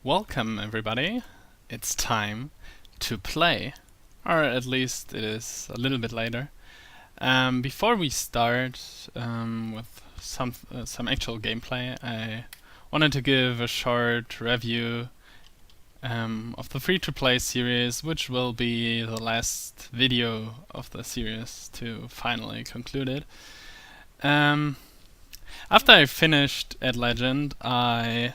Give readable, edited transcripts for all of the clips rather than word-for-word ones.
Welcome everybody, it's time to play, or at least it is a little bit later. Before we start with some actual gameplay, I wanted to give a short review of the free-to-play series, which will be the last video of the series to finally conclude it. After I finished at Legend, I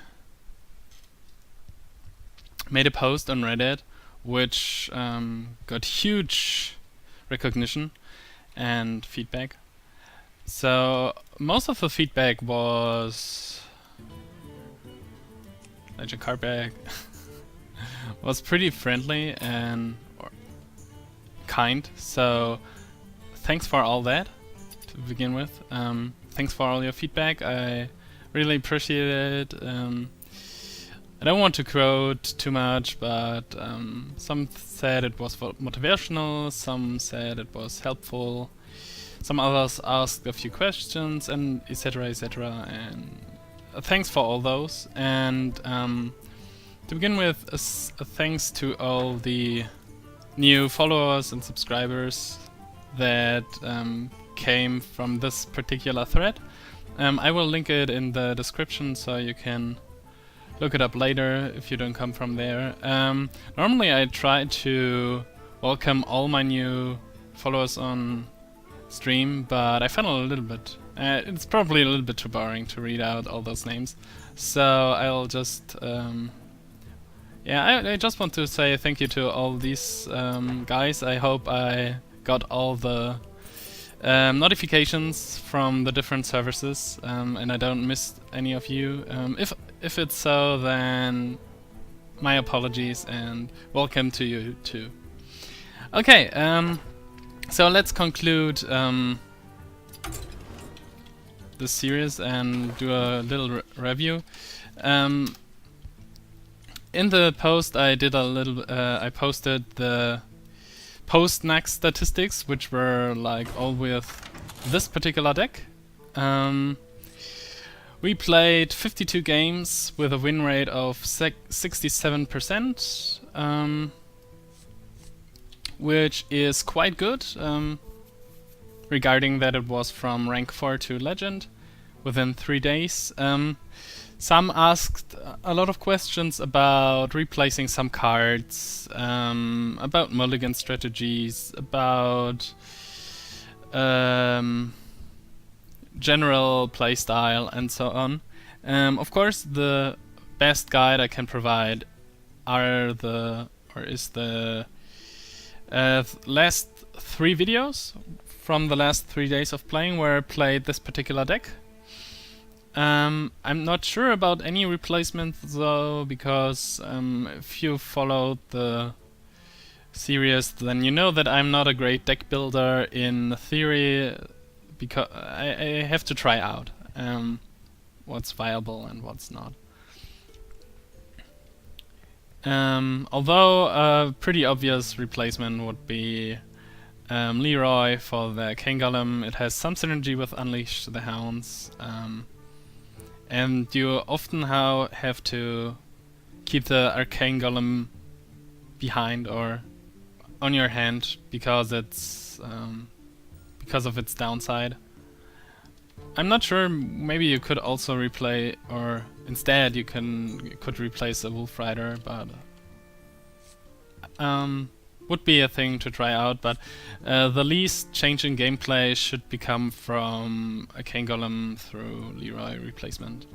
made a post on Reddit which got huge recognition and feedback. So most of the feedback was Legend card bag was pretty friendly and kind, so thanks for all that to begin with. Thanks for all your feedback, I really appreciate it. I don't want to quote too much, but some said it was motivational, some said it was helpful, some others asked a few questions, and etc. etc. And thanks for all those. And to begin with, a thanks to all the new followers and subscribers that came from this particular thread. I will link it in the description so you can look it up later if you don't come from there. Normally I try to welcome all my new followers on stream, but I found a little bit... it's probably a little bit too boring to read out all those names. So I'll just... I just want to say thank you to all these guys. I hope I got all the notifications from the different services, and I don't miss any of you. If it's so, then my apologies and welcome to you too. Okay, so let's conclude this series and do a little review. In the post I did a little, I posted the post-max statistics, which were like all with this particular deck. We played 52 games with a win rate of 67%, which is quite good, regarding that it was from rank 4 to legend within 3 days. Some asked a lot of questions about replacing some cards, about mulligan strategies, about general playstyle and so on. Of course, the best guide I can provide is the last 3 videos from the last 3 days of playing where I played this particular deck. I'm not sure about any replacements though, because if you followed the series, then you know that I'm not a great deck builder in theory, because I have to try out what's viable and what's not. Although a pretty obvious replacement would be Leroy for the Cane Golem. It has some synergy with Unleash the Hounds, and you often have to keep the Arcane Golem behind or on your hand because it's because of its downside. I'm not sure, maybe you could also replay, or instead you could replace a Wolf Rider, but would be a thing to try out. But the least change in gameplay should become from a Cane Golem through Leroy replacement.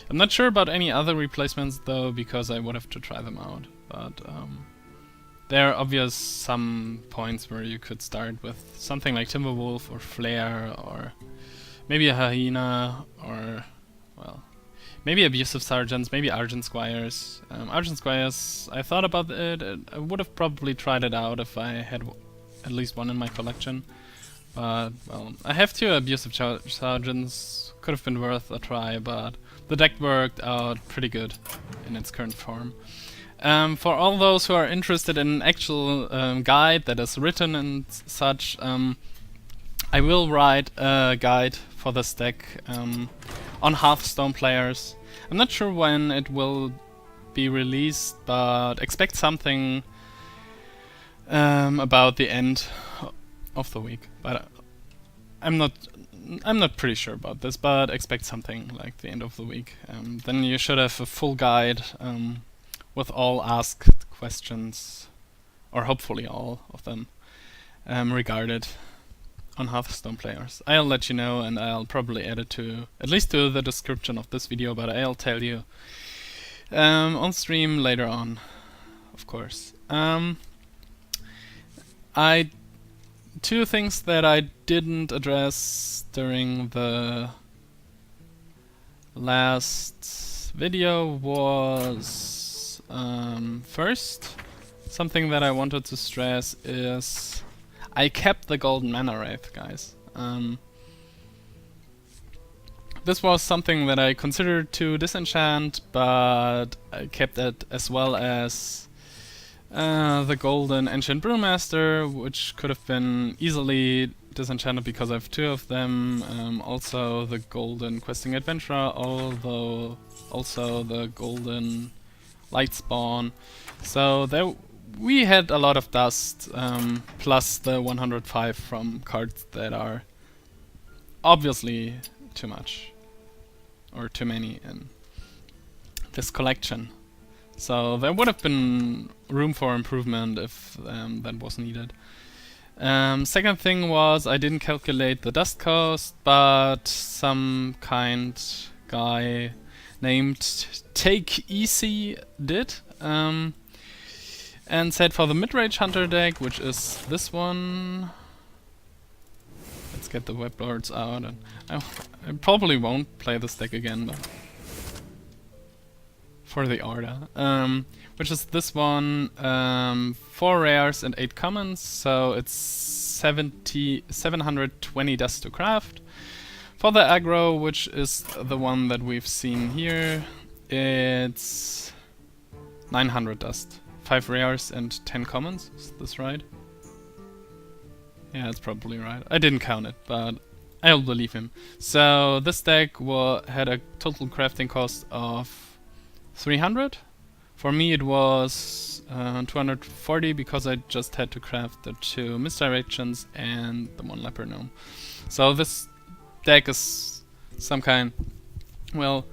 I'm not sure about any other replacements though, because I would have to try them out. But there are obvious some points where you could start with something like Timberwolf or Flare, or maybe a Hyena, or, well, maybe Abusive Sergeants, maybe Argent Squires. Argent Squires, I thought about it. I would have probably tried it out if I had at least one in my collection. But, well, I have 2 Abusive Sergeants. Could have been worth a try, but the deck worked out pretty good in its current form. For all those who are interested in an actual guide that is written and such, I will write a guide for this deck on Hearthstone players. I'm not sure when it will be released, but expect something about the end of the week. But I'm not pretty sure about this, but expect something like the end of the week. Then you should have a full guide with all asked questions, or hopefully all of them, regarded on Hearthstone players. I'll let you know, and I'll probably add it to at least to the description of this video, but I'll tell you on stream later on, of course. Two things that I didn't address during the last video was first, something that I wanted to stress is I kept the Golden Mana Wraith, guys. This was something that I considered to disenchant, but I kept it, as well as the Golden Ancient Brewmaster, which could have been easily disenchanted because I have two of them. Also the Golden Questing Adventurer, although also the Golden Lightspawn. So there we had a lot of dust, plus the 105 from cards that are obviously too much, or too many in this collection. So there would have been room for improvement if that was needed. Second thing was I didn't calculate the dust cost, but some kind guy named Take Easy did, and said for the mid-range hunter deck, which is this one. Let's get the web lords out, and I probably won't play this deck again, but for the order, which is this one, 4 rares and 8 commons, so it's 720 dust to craft. For the aggro, which is the one that we've seen here, it's 900 dust, 5 rares and 10 commons. Is this right? Yeah, that's probably right. I didn't count it, but I'll believe him. So this deck had a total crafting cost of 300. For me it was 240 because I just had to craft the 2 misdirections and the 1 leper gnome. So this deck is some kind, well,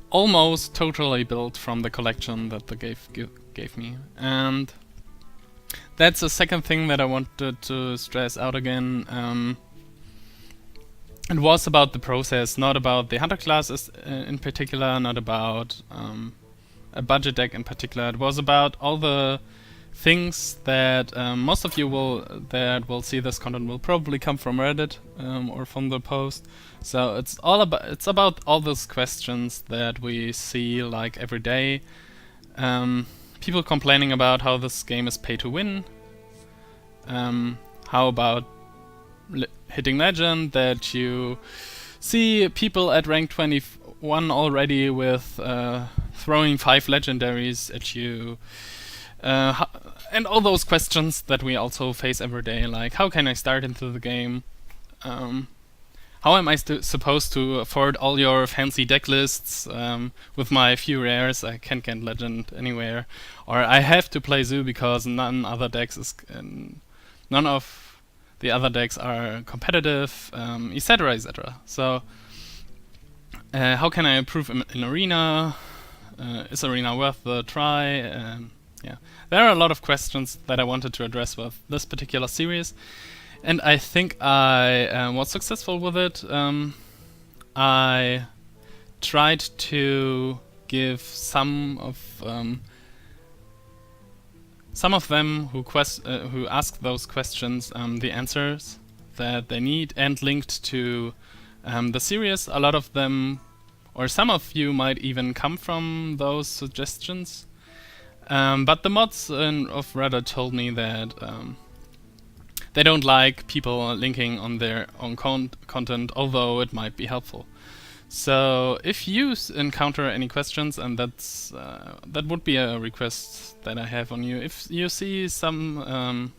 almost totally built from the collection that the gave me. And that's the second thing that I wanted to stress out again. It was about the process, not about the hunter classes in particular, not about a budget deck in particular. It was about all the things that most of you will see this content will probably come from Reddit or from the post. So it's about all those questions that we see like every day. People complaining about how this game is pay to win. How about hitting legend, that you see people at rank 21 already with throwing 5 legendaries at you, and all those questions that we also face every day, like how can I start into the game, how am I supposed to afford all your fancy deck lists with my few rares? I can't get legend anywhere, or I have to play Zoo because none of the other decks are competitive, etc, etc. So how can I improve in Arena? Is Arena worth the try? Yeah, there are a lot of questions that I wanted to address with this particular series, and I think I was successful with it. I tried to give some of them who ask those questions the answers that they need, and linked to the series. A lot of them, or some of you, might even come from those suggestions. But the mods of Reddit told me that they don't like people linking on their own content, although it might be helpful. So if you encounter any questions, and that would be a request that I have on you, if you see some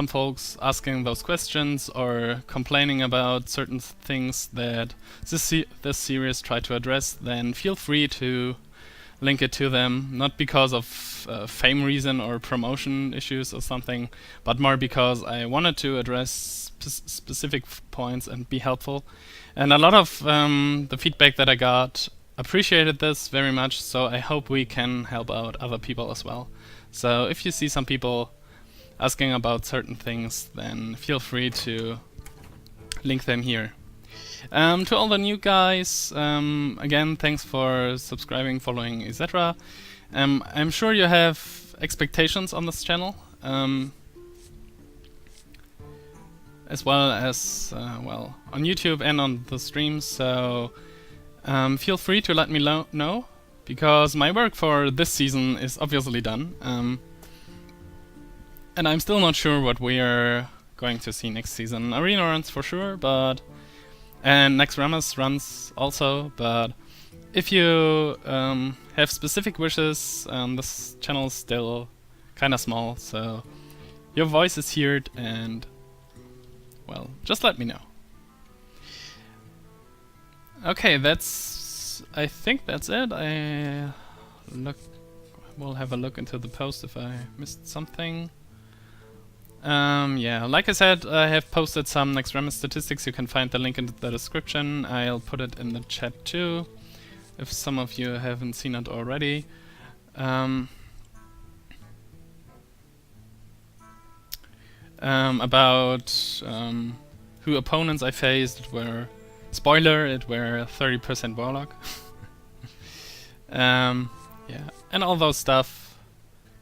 folks asking those questions or complaining about certain things that this series try to address, then feel free to link it to them, not because of fame reason or promotion issues or something, but more because I wanted to address specific points and be helpful. And a lot of the feedback that I got appreciated this very much, so I hope we can help out other people as well. So if you see some people asking about certain things, then feel free to link them here. To all the new guys, again, thanks for subscribing, following, etc. I'm sure you have expectations on this channel, as well as well on YouTube and on the streams. So feel free to let me know, because my work for this season is obviously done, and I'm still not sure what we are going to see next season. Arena runs for sure, and Next Ramus runs also, but if you have specific wishes, this channel is still kinda small, so your voice is heard, and well, just let me know. Okay, I think that's it. We'll have a look into the post if I missed something. Yeah, like I said, I have posted some Next Ramus statistics. You can find the link in the description. I'll put it in the chat too, if some of you haven't seen it already. About who opponents I faced, it were, spoiler, it were 30% Warlock. Yeah, and all those stuff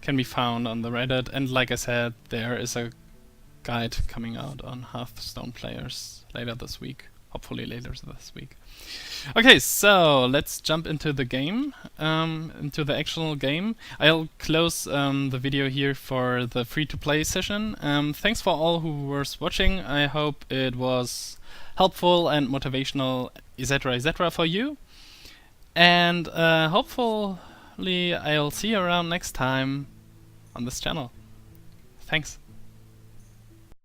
can be found on the Reddit, and like I said, there is a guide coming out on Hearthstone players later this week, hopefully later this week. Okay, so let's jump into the game, into the actual game. I'll close the video here for the free-to-play session. Thanks for all who was watching. I hope it was helpful and motivational, etc. for you. And hopefully I'll see you around next time on this channel. Thanks.